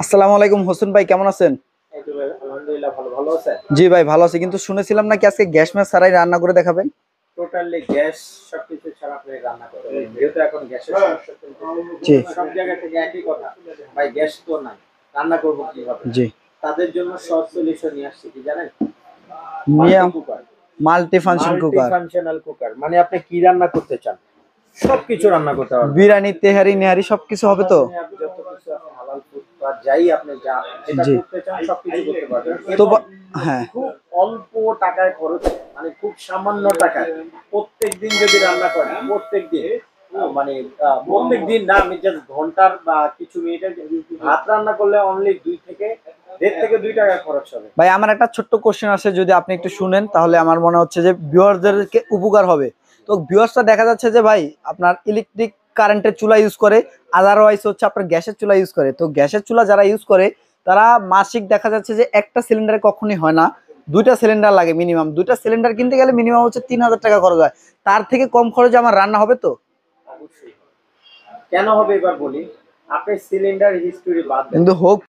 আসসালামু আলাইকুম হোসেন ভাই, কেমন আছেন? এই তো ভাই, আলহামদুলিল্লাহ ভালো আছেন? জি ভাই, ভালো আছি। কিন্তু শুনেছিলাম নাকি আজকে গ্যাস ম্যাচ ছাড়াই রান্না করে দেখাবেন। টোটালি গ্যাস সবকিছু ছাড়া আপনি রান্না করতে পারবেন। যেহেতু এখন গ্যাসের সমস্যা জি চলতেছে, সব জায়গা থেকে একই কথা, ভাই গ্যাস তো নাই, রান্না করবো কিভাবে? জি। তাদের জন্য সহজ সলিউশন নিয়ে আসছি, কি জানেন? মাল্টি মিয়া cooker. Multi function multi cooker. Functional cooker মানে আপনি কি রান্না করতে চান, সবকিছু রান্না করতে পারবেন। বিরিয়ানি, তেহারি, নেহারি সবকিছু হবে তো? আপনি যত কিছু আছে হালাল ফুড বা যাই আপনি যা যেটা জি। করতে চান সবকিছু করতে পারবেন। তো এবং হ্যাঁ খুব অল্প টাকায় খরচে, মানে খুব সামান্য টাকায় প্রত্যেকদিন যদি রান্না করেন, প্রত্যেকদিন মানে প্রত্যেকদিন না, আমি জাস্ট ঘন্টার বা কিছু মিনিটের ভাত রান্না করলে অনলি 1.5 থেকে 2 টাকা খরচ হবে। ভাই, আমার একটা ছোট্ট কোশ্চেন আছে, যদি আপনি একটু শুনেন তাহলে আমার মনে হচ্ছে যে ভিউয়ারদেরকে উপকার হবে। তো ভিউয়ার্সটা দেখা যাচ্ছে যে ভাই আপনার ইলেকট্রিক কারেন্টের চুলা ইউজ করে, আদারওয়াইজ হচ্ছে আপনার গ্যাসের চুলা ইউজ করে। তো গ্যাসের চুলা যারা ইউজ করে তারা মাসিক দেখা যাচ্ছে যে একটা সিলিন্ডারে কখনই হয় না, দুইটা সিলিন্ডার লাগে মিনিমাম। দুইটা সিলিন্ডার কিনতে গেলে মিনিমাম হচ্ছে 3,000 টাকা খরচ হয়। তার থেকে কম খরচে আমার রান্না হবে তো? অবশ্যই। কেন হবে এবার বলি। আপনি সিলিন্ডার হিস্টোরি বাদ দেন, কিন্তু হোক